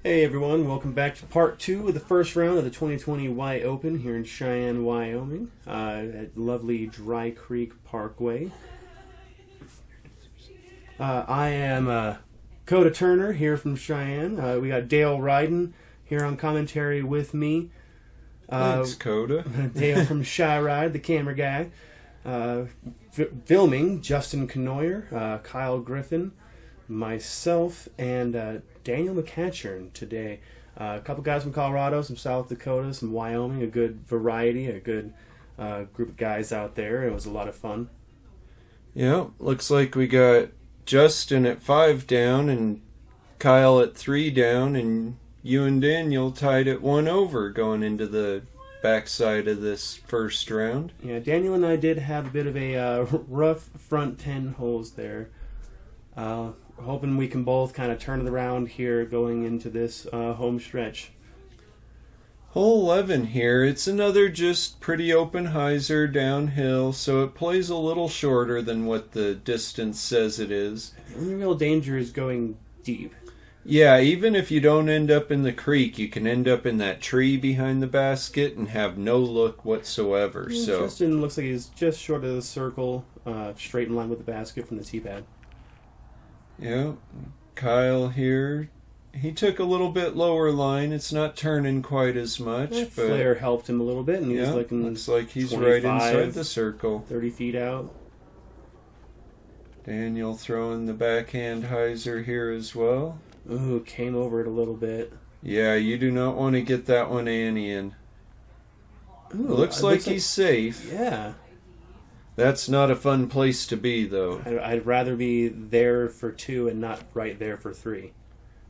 Hey everyone, welcome back to part 2 of the first round of the 2020 Y Open here in Cheyenne, Wyoming, at lovely Dry Creek Parkway. I am Coda Turner here from Cheyenne. We got Dale Ryden here on commentary with me. Thanks, Coda. Dale from Shy Ride, the camera guy. Filming, Justin Cournoyer, Kyle Griffin, myself, and Daniel McCachern today. A couple guys from Colorado, some South Dakota, some Wyoming, a good variety, a good group of guys out there. It was a lot of fun. Yeah, looks like we got Justin at 5 down and Kyle at 3 down, and you and Daniel tied at 1 over going into the backside of this first round. Yeah, Daniel and I did have a bit of a rough front 10 holes there. Hoping we can both kind of turn it around here going into this home stretch. Hole 11 here, it's another just pretty open hyzer downhill, so it plays a little shorter than what the distance says it is. The only real danger is going deep. Yeah, even if you don't end up in the creek, you can end up in that tree behind the basket and have no look whatsoever. So Justin looks like he's just short of the circle, straight in line with the basket from the tee pad. yeah, Kyle here, he took a little bit lower line. It's not turning quite as much, but Flare helped him a little bit, and he's yeah, looking looks like he's 25, right inside the circle. 30 feet out. Daniel throwing the backhand hyzer here as well. Ooh, came over it a little bit. Yeah, you do not want to get that one Annian. Ooh, Looks like he's safe. Yeah. That's not a fun place to be, though. I'd rather be there for 2 and not right there for 3.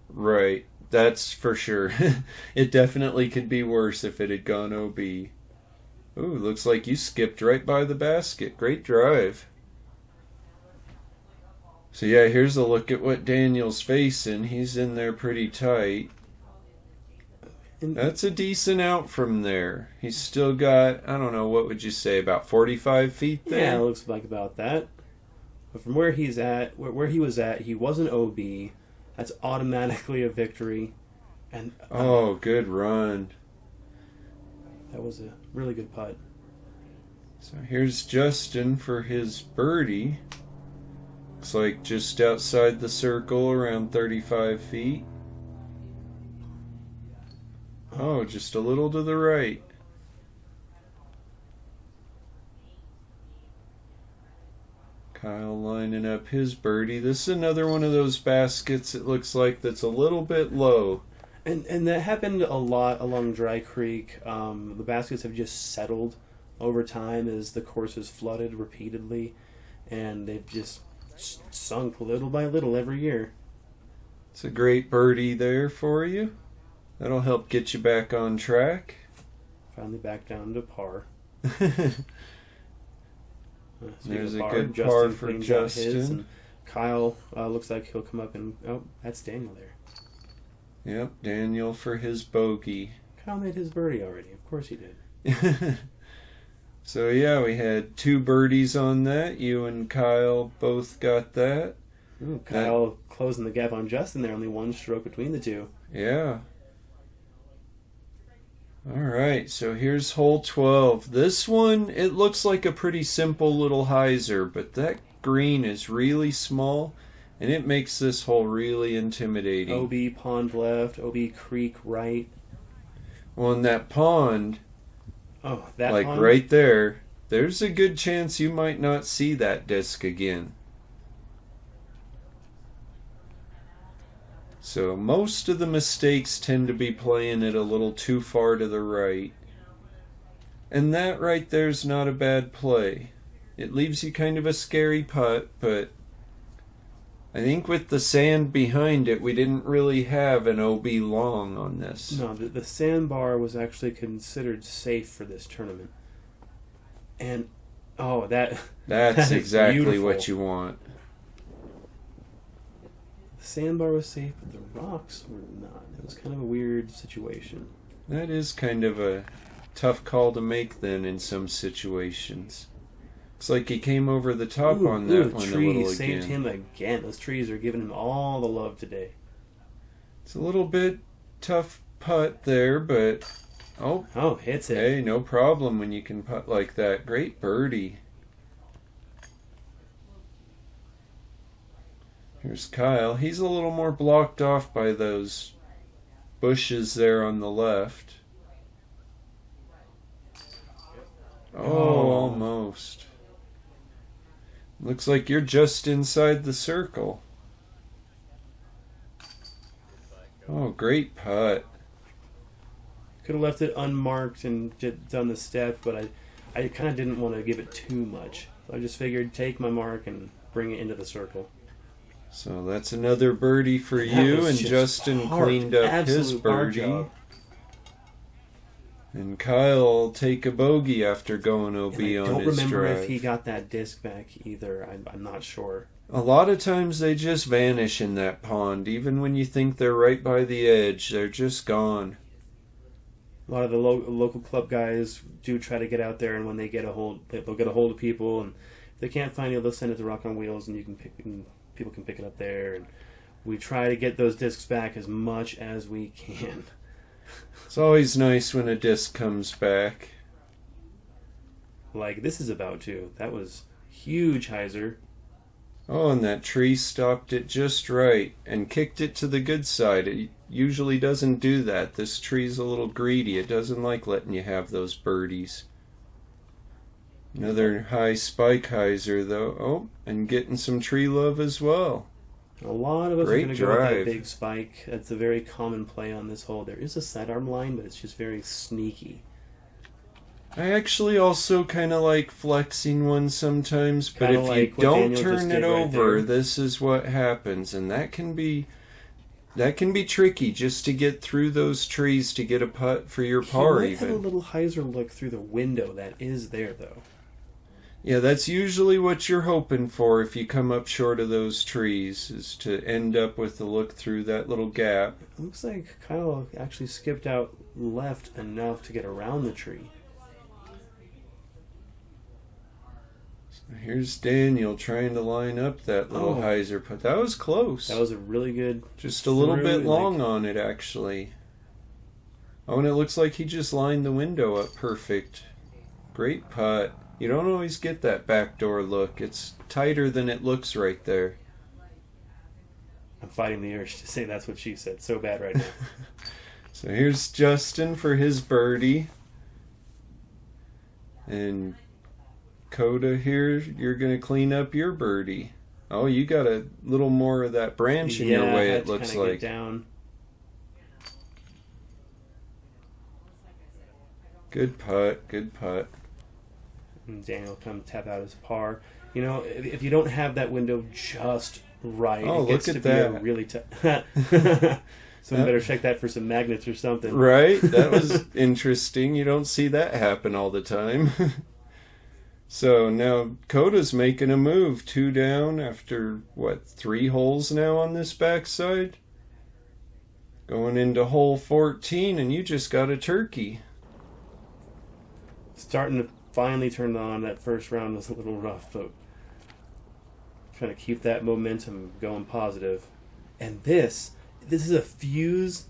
Right, that's for sure. It definitely could be worse if it had gone OB. Ooh, looks like you skipped right by the basket. Great drive. So yeah, here's a look at what Daniel's facing. He's in there pretty tight. That's a decent out from there. He's still got, I don't know, what would you say, about 45 feet there? Yeah, it looks like about that. But from where he's at, where he was at, he wasn't OB. That's automatically a victory. And oh, good run. that was a really good putt. So here's Justin for his birdie. Looks like just outside the circle, around 35 feet. Oh, just a little to the right. Kyle lining up his birdie. This is another one of those baskets, it looks like, that's a little bit low. And that happened a lot along Dry Creek. The baskets have just settled over time as the course is flooded repeatedly, and they've just sunk little by little every year. It's a great birdie there for you. That'll help get you back on track. Finally back down to par. There's a par, good Justin par for cleans out his, Justin. and Kyle looks like he'll come up and... Oh, that's Daniel there. Yep, Daniel for his bogey. Kyle made his birdie already. Of course he did. So yeah, we had 2 birdies on that. You and Kyle both got that. Ooh, Kyle closing the gap on Justin there. Only 1 stroke between the two. Yeah. Alright, so here's hole 12. This one, it looks like a pretty simple little hyzer, but that green is really small, and it makes this hole really intimidating. OB pond left, OB creek right. Well, in that pond, Oh, that like pond? right there, there's a good chance you might not see that disc again. So most of the mistakes tend to be playing it a little too far to the right. And that right there's not a bad play. It leaves you kind of a scary putt, but I think with the sand behind it, we didn't really have an OB long on this. No, the sandbar was actually considered safe for this tournament. And, oh, that's That's exactly beautiful. what you want. The sandbar was safe, but the rocks were not. It was kind of a weird situation. That is kind of a tough call to make then in some situations. Looks like he came over the top on that one a tree little saved again. him again. Those trees are giving him all the love today. It's a little bit tough putt there, but Oh, hits it. hey, no problem when you can putt like that. Great birdie. Here's Kyle. He's a little more blocked off by those bushes there on the left. Oh, almost. Looks like you're just inside the circle. Oh, great putt. Could have left it unmarked and done the step, but I kind of didn't want to give it too much. So I just figured take my mark and bring it into the circle. So that's another birdie for That you, was and just Justin hard. cleaned up his Absolute hard birdie. job. And Kyle will take a bogey after going OB And I on don't his remember drive. if he got that disc back either. I'm not sure. A lot of times they just vanish in that pond. Even when you think they're right by the edge, they're just gone. A lot of the local club guys do try to get out there, and when they get a hold, they'll get a hold of people, and if they can't find you, they'll send it to Rock on Wheels, and people can pick it up there. And we try to get those discs back as much as we can. It's always nice when a disc comes back. Like this is about to. That was huge, Heiser. Oh, and that tree stopped it just right and kicked it to the good side. It usually doesn't do that. This tree's a little greedy. It doesn't like letting you have those birdies. Another high spike hyzer, though. Oh, and getting some tree love as well. A lot of us Great are going to go with drive. that big spike. That's a very common play on this hole. There is a sidearm line, but it's just very sneaky. I actually also kind of like flexing one sometimes, but Kinda if like you what don't Daniel just turn did it right over, there. this is what happens, and that can be tricky just to get through those trees to get a putt for your He par might have a even. little Heiser look through the window that is there, though. Yeah, that's usually what you're hoping for if you come up short of those trees, is to end up with a look through that little gap. It looks like Kyle actually skipped out left enough to get around the tree. Here's Daniel trying to line up that little hyzer putt. That was close. That was a really good... Just a little through, bit long like- on it, actually. Oh, and it looks like he just lined the window up perfect. Great putt. You don't always get that backdoor look. It's tighter than it looks right there. I'm fighting the urge to say that's what she said. So bad right now. So here's Justin for his birdie. And Coda here, you're going to clean up your birdie. Oh, you got a little more of that branch in your way, I had it to looks kinda like. Get down. Good putt, good putt. And Daniel come tap out his par. You know, if you don't have that window just right, Oh, it gets look to at be a that. really Someone better check that for some magnets or something. Right? That was interesting. You don't see that happen all the time. So now Coda's making a move. 2 down after, 3 holes now on this backside? Going into hole 14, and you just got a turkey. Starting to finally turn on. That first round was a little rough, but trying to keep that momentum going positive. And this is a fuse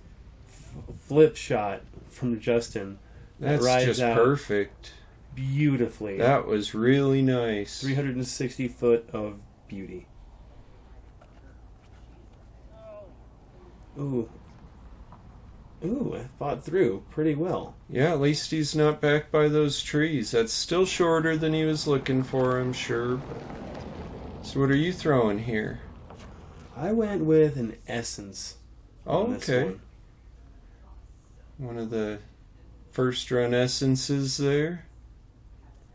flip shot from Justin. That's rides just out perfect. beautifully. That was really nice. 360 foot of beauty. Ooh, I fought through pretty well. Yeah, at least he's not back by those trees. That's still shorter than he was looking for, I'm sure. So what are you throwing here? I went with an Essence. Oh, on this okay. One of the first run essences there.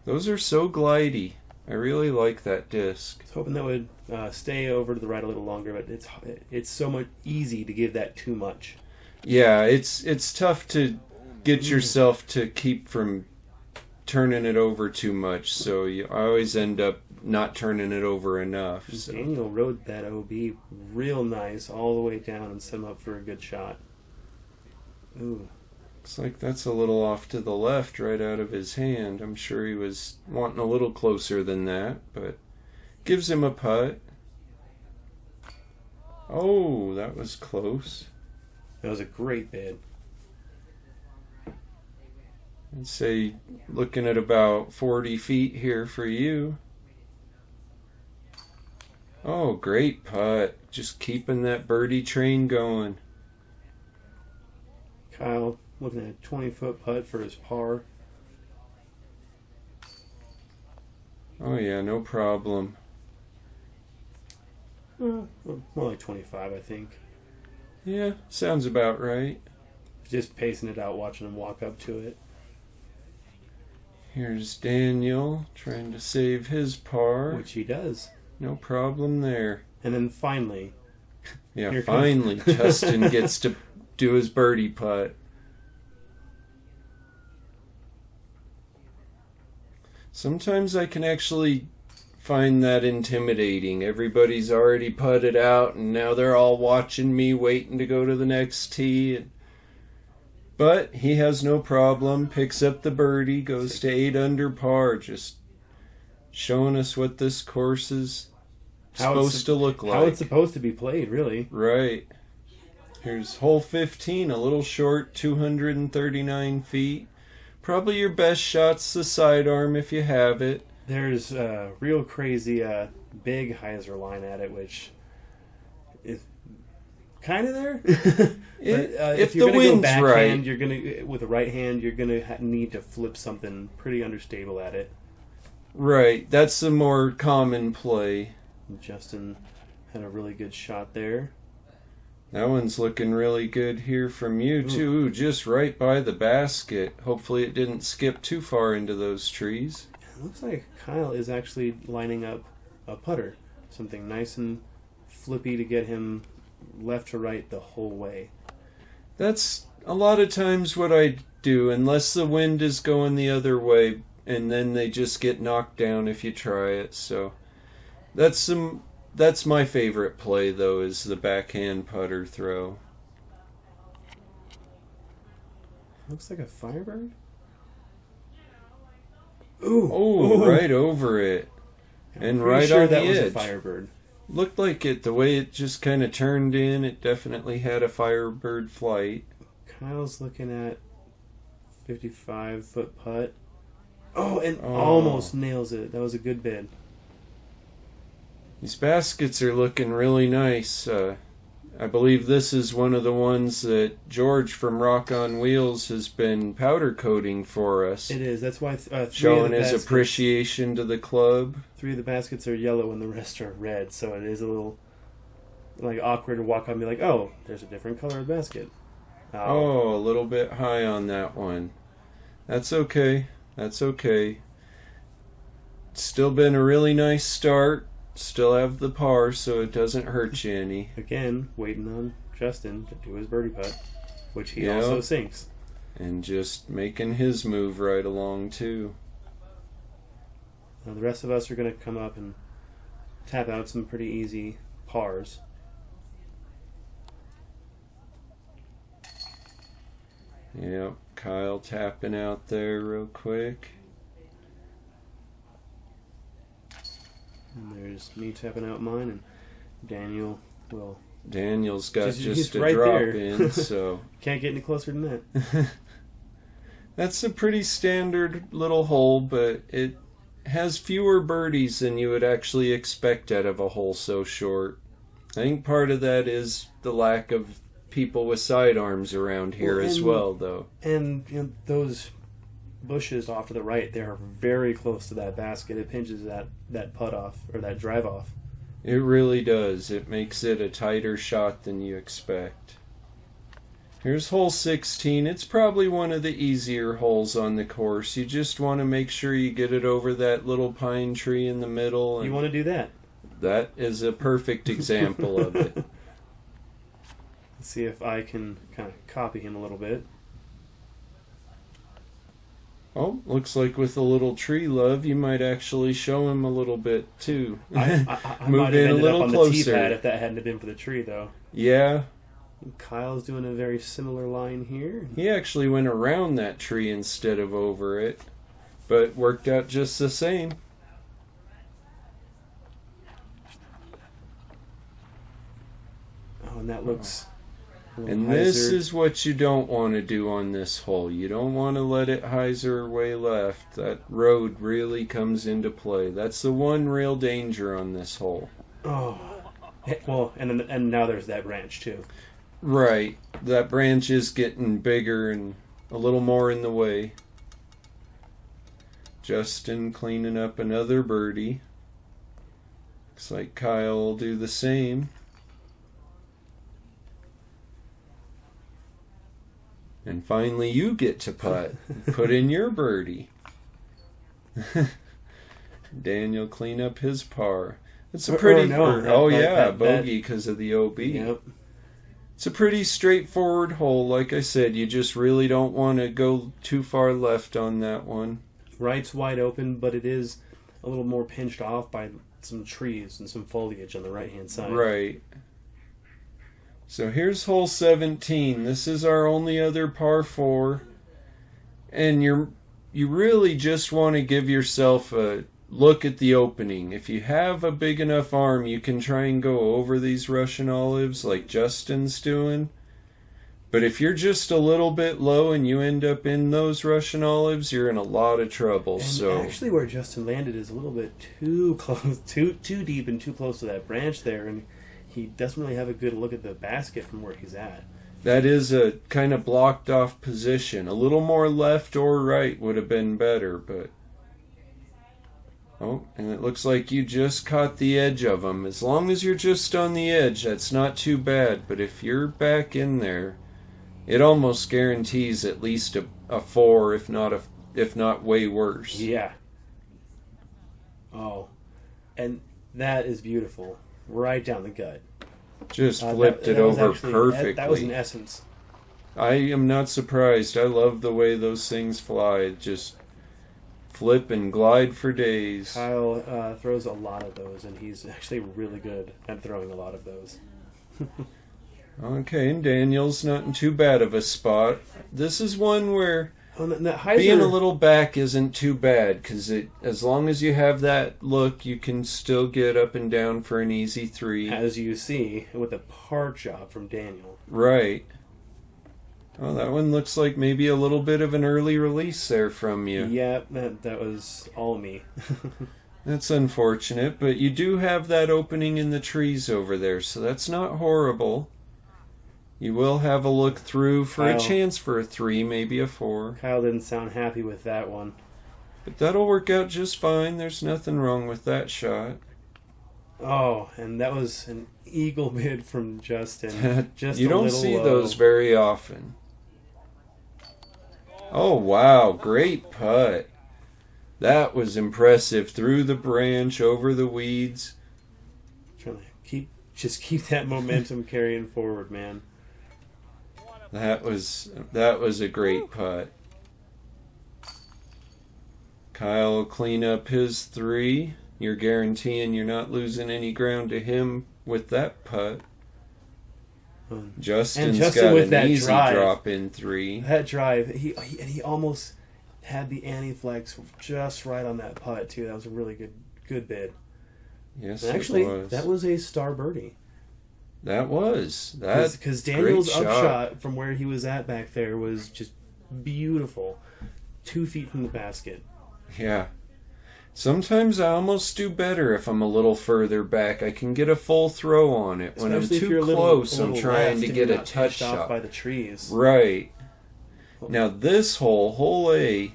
Those are so glidey. I really like that disc. I was hoping that would stay over to the right a little longer, but it's so much easy to give that too much. Yeah, it's tough to get yourself to keep from turning it over too much, so you always end up not turning it over enough. So. Daniel rode that OB real nice all the way down and set him up for a good shot. Ooh. Looks like that's a little off to the left, right out of his hand. I'm sure he was wanting a little closer than that, but gives him a putt. Oh, that was close. That was a great bid. I'd say looking at about 40 feet here for you. Oh, great putt. Just keeping that birdie train going. Kyle looking at a 20-foot putt for his par. Oh yeah, no problem. More like 25, I think. Yeah, sounds about right. Just pacing it out, watching him walk up to it. Here's Daniel trying to save his par. Which he does. No problem there. And then finally... Yeah, finally Justin gets to do his birdie putt. Sometimes I can actually find that intimidating. Everybody's already putted out and now they're all watching me waiting to go to the next tee. But he has no problem, picks up the birdie, goes to 8 under par, just showing us what this course is supposed to look like. How it's supposed to be played, really. Right. Here's hole 15, a little short, 239 feet. Probably your best shot's the sidearm if you have it. There's a real crazy big hyzer line at it, which is kind of there. If you're the gonna go wind's backhand, right, you're gonna with the right hand, you're gonna need to flip something pretty understable at it. right, that's the more common play. Justin had a really good shot there. That one's looking really good here from you, too. Ooh, just right by the basket. Hopefully it didn't skip too far into those trees. It looks like Kyle is actually lining up a putter. Something nice and flippy to get him left to right the whole way. That's a lot of times what I do, unless the wind is going the other way, and then they just get knocked down if you try it. So that's my favorite play, though, is the backhand putter throw. Looks like a Firebird. Ooh, right over it. And right sure on the that was edge. a Firebird. Looked like it. The way it just kind of turned in, it definitely had a Firebird flight. Kyle's looking at 55-foot putt. Oh, and almost nails it. That was a good bid. These baskets are looking really nice. I believe this is one of the ones that George from Rock on Wheels has been powder coating for us. It is. That's why showing his appreciation to the club. 3 of the baskets are yellow and the rest are red, so it is a little like awkward to walk up and be like, oh, there's a different color of basket. Oh, a little bit high on that one. That's okay. That's okay. Still been a really nice start. Still have the par, so it doesn't hurt you any. Again, waiting on Justin to do his birdie putt, which he also sinks. And just making his move right along, too. Now, the rest of us are going to come up and tap out some pretty easy pars. Yep, Kyle tapping out there real quick. And there's me tapping out mine, and Daniel will... Daniel's got just a right drop there. in, so... Can't get any closer than that. That's a pretty standard little hole, but it has fewer birdies than you would actually expect out of a hole so short. I think part of that is the lack of people with sidearms around here as well, though. And those bushes off to the right, they're very close to that basket. It pinches that putt off, or that drive off. It really does. It makes it a tighter shot than you expect. Here's hole 16. It's probably one of the easier holes on the course. You just want to make sure you get it over that little pine tree in the middle. You want to do that? That is a perfect example of it. Let's see if I can kind of copy him a little bit. Oh, looks like with a little tree love, you might actually show him a little bit too. I Move might have in a ended little up on closer. the tee pad if that hadn't been for the tree, though. Yeah. Kyle's doing a very similar line here. He actually went around that tree instead of over it, but worked out just the same. Oh, and that looks And this is what you don't want to do on this hole. You don't want to let it hyzer way left. That road really comes into play. That's the one real danger on this hole. Oh, well, and now there's that branch too. Right. That branch is getting bigger and a little more in the way. Justin cleaning up another birdie. Looks like Kyle will do the same. And finally you get to putt. Put in your birdie. Daniel clean up his par. It's a pretty... bogey because of the OB. Yep. It's a pretty straightforward hole. Like I said, you just really don't want to go too far left on that one. Right's wide open, but it is a little more pinched off by some trees and some foliage on the right-hand side. Right. So here's hole 17. This is our only other par 4. And you really just want to give yourself a look at the opening. If you have a big enough arm, you can try and go over these Russian olives like Justin's doing. But if you're just a little bit low and you end up in those Russian olives, you're in a lot of trouble. And actually where Justin landed is a little bit too close, too deep and too close to that branch there, and he doesn't really have a good look at the basket from where he's at. That is a kind of blocked off position. A little more left or right would have been better, but... Oh, and it looks like you just caught the edge of them. As long as you're just on the edge, that's not too bad. But if you're back in there, it almost guarantees at least a 4, if not way worse. Yeah. Oh, and that is beautiful. Right down the gut. Just flipped it over perfectly. That was an essence. I am not surprised. I love the way those things fly. Just flip and glide for days. Kyle throws a lot of those, and he's actually really good at throwing a lot of those. Okay, and Daniel's not in too bad of a spot. This is one where Hyzer, being a little back isn't too bad, because as long as you have that look, you can still get up and down for an easy 3. As you see, with a par job from Daniel. Right. Oh, that one looks like maybe a little bit of an early release there from you. Yeah, that was all me. That's unfortunate, but you do have that opening in the trees over there, so that's not horrible. You will have a look through for a chance for a 3, maybe a 4. Kyle didn't sound happy with that one. But that'll work out just fine. There's nothing wrong with that shot. Oh, and that was an eagle bid from Justin. Just you don't see those very often. Oh, wow. Great putt. That was impressive. Through the branch, over the weeds. Trying to keep that momentum carrying forward, man. That was a great putt. Kyle will clean up his 3. You're guaranteeing you're not losing any ground to him with that putt. Justin got with an easy drop in 3. That drive, he almost had the anti-flex just right on that putt too. That was a really good bid. Yes, and actually, it was. That was a star birdie. That was because Daniel's upshot from where he was at back there was just beautiful, 2 feet from the basket. Yeah. Sometimes I almost do better if I'm a little further back. I can get a full throw on it. When I'm too close, I'm trying to get a touch shot. Off by the trees. Right. Now this hole A,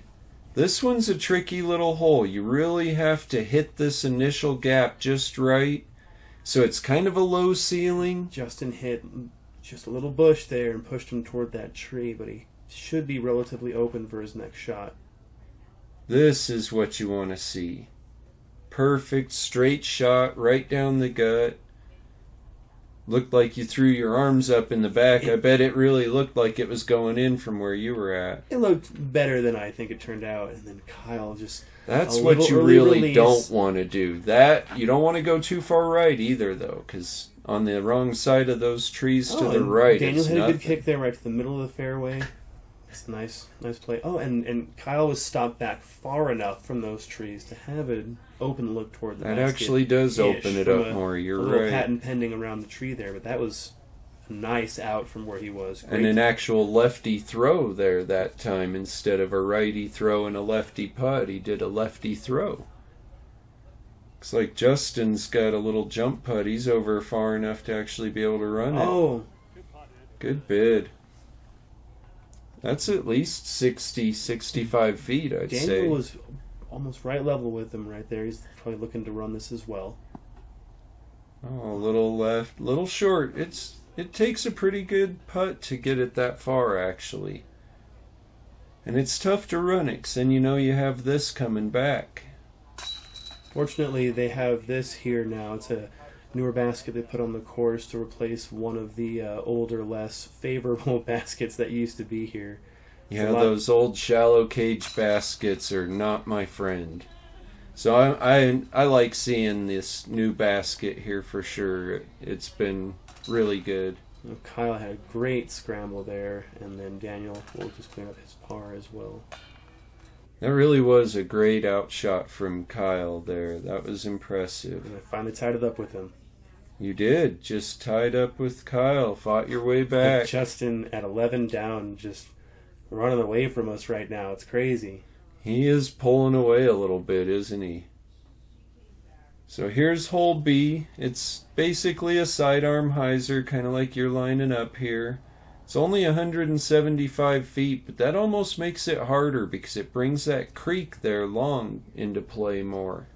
this one's a tricky little hole. You really have to hit this initial gap just right. So it's kind of a low ceiling. Justin hit just a little bush there and pushed him toward that tree, but he should be relatively open for his next shot. This is what you want to see. Perfect straight shot right down the gut. Looked like you threw your arms up in the back. I bet it really looked like it was going in from where you were at. It looked better than I think it turned out. And then Kyle just... That's what you really don't want to do. That you don't want to go too far right either, though, because on the wrong side of those trees to the right, Daniel had a good kick there right to the middle of the fairway. It's a nice play. Oh, and Kyle was stopped back far enough from those trees to have an open look toward the basket. That actually does open it up more. You're right. A little patent pending around the tree there, but that was a nice out from where he was. Great. And an actual lefty throw there that time instead of a righty throw and a lefty putt. He did a lefty throw. Looks like Justin's got a little jump putt. He's over far enough to actually be able to run it. Oh. Good bid. That's at least 60, 65 feet, I'd say. Daniel was almost right level with him right there. He's probably looking to run this as well. Oh, a little left, little short. It takes a pretty good putt to get it that far, actually. And it's tough to run it, 'cause then you know you have this coming back. Fortunately, they have this here now. It's a newer basket they put on the course to replace one of the older, less favorable baskets that used to be here. Yeah, those old shallow cage baskets are not my friend. So I like seeing this new basket here for sure. It's been really good. Kyle had a great scramble there, and then Daniel will just clean up his par as well. That really was a great outshot from Kyle there. That was impressive. And I finally tied it up with him. You did. Just tied up with Kyle. Fought your way back. Justin at 11 down, just running away from us right now. It's crazy. He is pulling away a little bit, isn't he? So here's hole B. It's basically a sidearm hyzer, kind of like you're lining up here. It's only 175 feet, but that almost makes it harder because it brings that creek there long into play more.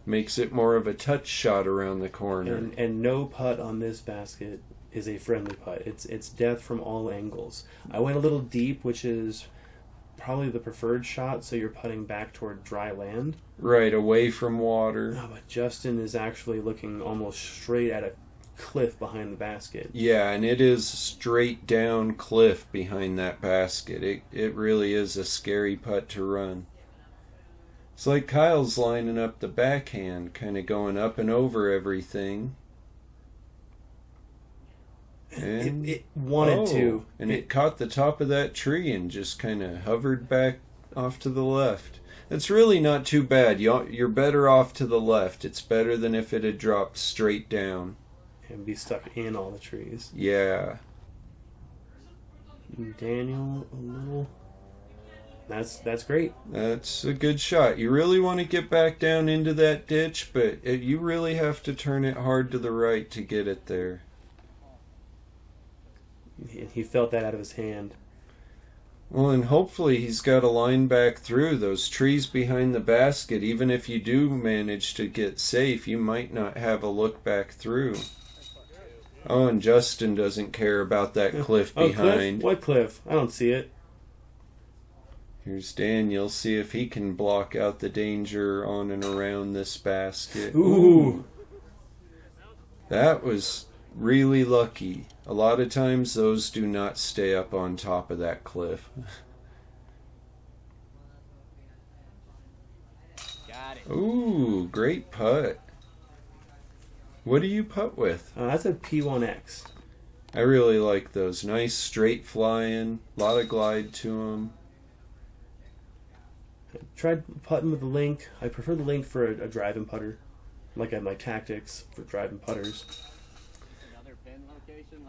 Makes it more of a touch shot around the corner. And no putt on this basket is a friendly putt. It's death from all angles. I went a little deep, which is probably the preferred shot, so you're putting back toward dry land. Right, away from water. Oh, but Justin is actually looking almost straight at a cliff behind the basket. Yeah, and it is straight down cliff behind that basket. It really is a scary putt to run. It's like Kyle's lining up the backhand, kind of going up and over everything. And it wanted to. And it caught the top of that tree and just kind of hovered back off to the left. It's really not too bad. You're better off to the left. It's better than if it had dropped straight down. And be stuck in all the trees. Yeah. Daniel, a little. That's great. That's a good shot. You really want to get back down into that ditch, but you really have to turn it hard to the right to get it there. He felt that out of his hand. Well, and hopefully he's got a line back through those trees behind the basket. Even if you do manage to get safe, you might not have a look back through. Oh, and Justin doesn't care about that cliff behind. Cliff? What cliff? I don't see it. Here's Daniel. See if he can block out the danger on and around this basket. Ooh. That was really lucky. A lot of times those do not stay up on top of that cliff. Ooh, great putt. What do you putt with? That's a P1X. I really like those. Nice straight flying, a lot of glide to them. I tried putting with the link. I prefer the link for a driving putter. Like my tactics for driving putters.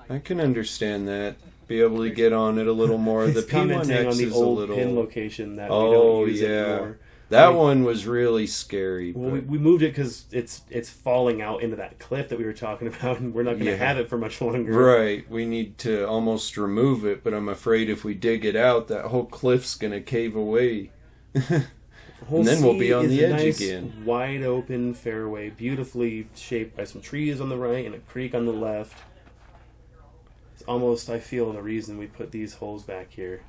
I can understand that. Be able to get on it a little more. The P1X on the is old a little pin location that we don't use anymore. That one was really scary. Well, we moved it because it's falling out into that cliff that we were talking about, and we're not going to have it for much longer. Right. We need to almost remove it, but I'm afraid if we dig it out, that whole cliff's going to cave away. And then we'll be on the edge again. Wide open fairway, beautifully shaped by some trees on the right and a creek on the left. It's almost, I feel, the reason we put these holes back here.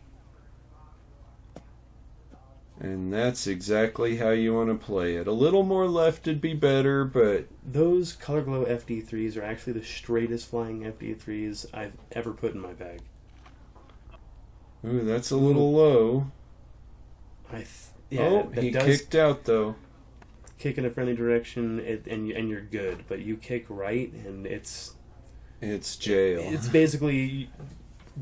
And that's exactly how you want to play it. A little more left would be better, but those Color Glow FD3s are actually the straightest flying FD3s I've ever put in my bag. Ooh, that's a little low. He kicked out though. Kick in a friendly direction, and you're good. But you kick right, and it's jail. It's basically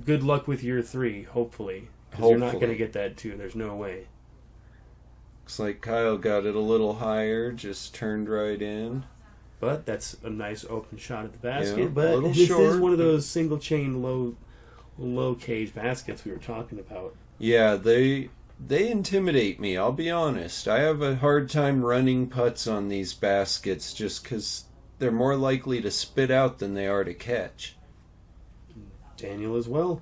good luck with your 3, hopefully. Because you're not going to get that 2. There's no way. Looks like Kyle got it a little higher, just turned right in. But that's a nice open shot at the basket. Yeah, but this short, is one of those single chain low cage baskets we were talking about. Yeah, they intimidate me, I'll be honest. I have a hard time running putts on these baskets just because they're more likely to spit out than they are to catch. Daniel as well.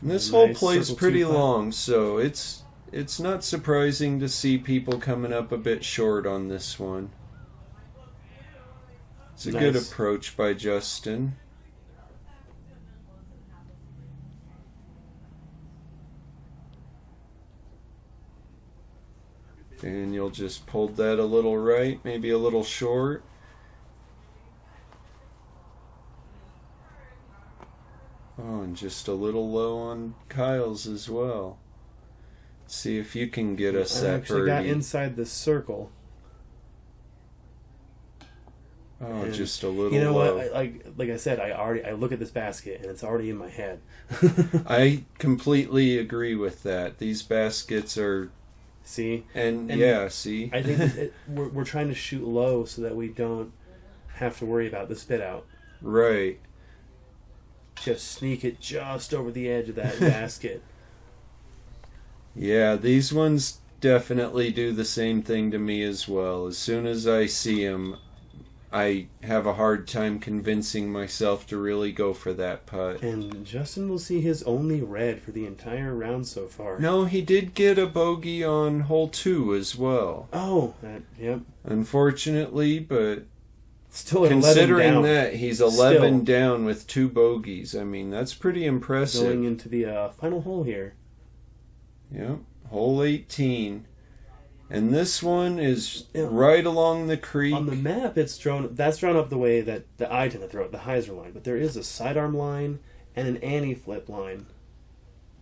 And this hole plays pretty long, so it's not surprising to see people coming up a bit short on this one. It's a good approach by Justin. Daniel just pulled that a little right, maybe a little short. Oh, and just a little low on Kyle's as well. Let's see if you can get us that birdie. I actually got inside the circle. Oh, and just a little low. You know what? Like I said, I look at this basket and it's already in my head. I completely agree with that. These baskets are... See? And yeah, see? I think we're trying to shoot low so that we don't have to worry about the spit out. Right. Just sneak it just over the edge of that basket. Yeah, these ones definitely do the same thing to me as well. As soon as I see them, I have a hard time convincing myself to really go for that putt. And Justin will see his only red for the entire round so far. No, he did get a bogey on hole 2 as well. Oh, yep. Unfortunately, but still considering that he's 11 down with 2 bogeys, I mean, that's pretty impressive. Going into the final hole here. Yep, hole 18. And this one is right along the creek. On the map, that's drawn up the way that I tend to throw it, the hyzer line. But there is a sidearm line and an anti-flip line.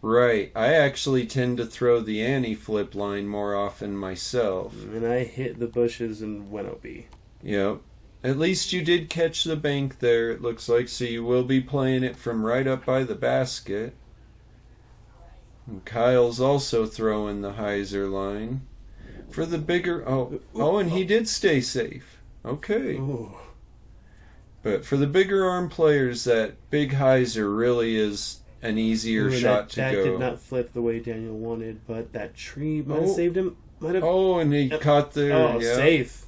Right. I actually tend to throw the anti-flip line more often myself. And I hit the bushes and went OB. Yep. At least you did catch the bank there, it looks like, so you will be playing it from right up by the basket. And Kyle's also throwing the hyzer line. For the bigger... and he did stay safe. Okay. Ooh. But for the bigger arm players, that big hyzer really is an easier shot to go. That did not flip the way Daniel wanted, but that tree might have saved him. And he caught there. Safe.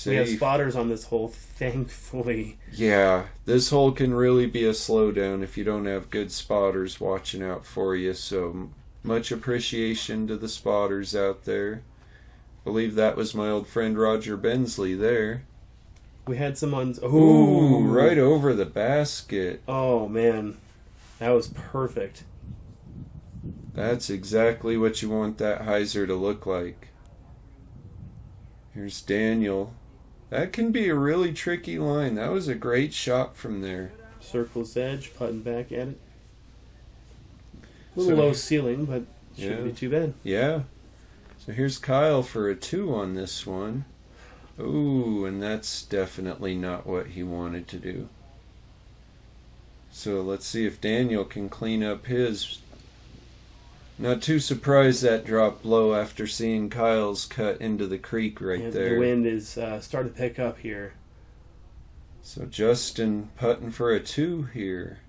We have spotters on this hole, thankfully. Yeah, this hole can really be a slowdown if you don't have good spotters watching out for you, so much appreciation to the spotters out there. Believe that was my old friend Roger Bensley there. We had some on... Ooh, right over the basket. Oh, man. That was perfect. That's exactly what you want that hyzer to look like. Here's Daniel. That can be a really tricky line. That was a great shot from there. Circle's edge, putting back at it. A little low ceiling, but shouldn't be too bad. Yeah. So here's Kyle for a 2 on this one. Ooh, and that's definitely not what he wanted to do. So let's see if Daniel can clean up his. Not too surprised that dropped low after seeing Kyle's cut into the creek right there. The wind is starting to pick up here. So Justin putting for a 2 here.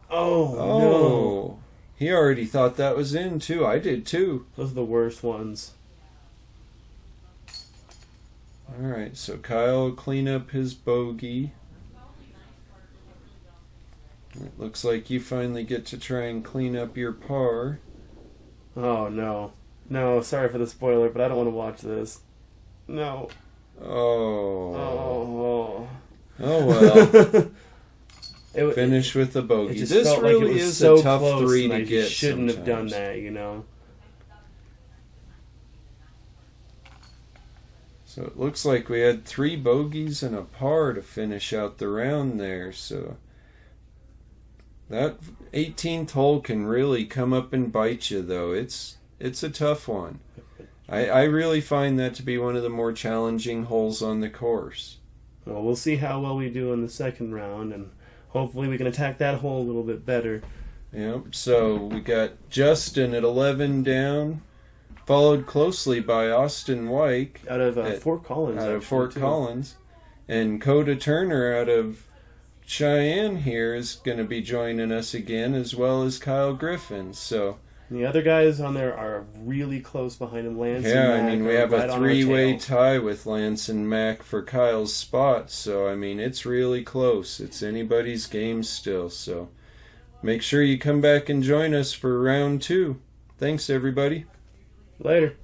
Oh, no. He already thought that was in, too. I did, too. Those are the worst ones. Alright, so Kyle will clean up his bogey. It looks like you finally get to try and clean up your par. Oh, no. No, sorry for the spoiler, but I don't want to watch this. No. Oh well. Finish with the bogey. This really is a tough 3 to get. Shouldn't have done that, you know. So it looks like we had 3 bogeys and a par to finish out the round there. So that 18th hole can really come up and bite you, though. It's a tough one. I really find that to be one of the more challenging holes on the course. Well, we'll see how well we do in the second round, and hopefully we can attack that hole a little bit better. Yep, so we got Justin at 11 down followed closely by Austin Wyke out of Fort Collins. out of actually, Fort too. Collins, and Coda Turner out of Cheyenne here is going to be joining us again, as well as Kyle Griffin. So And the other guys on there are really close behind him. Lance yeah, and I Mac mean, we are have right a on our three-way tail. tie with Lance and Mac for Kyle's spot. So I mean, it's really close. It's anybody's game still. So make sure you come back and join us for round 2. Thanks, everybody. Later.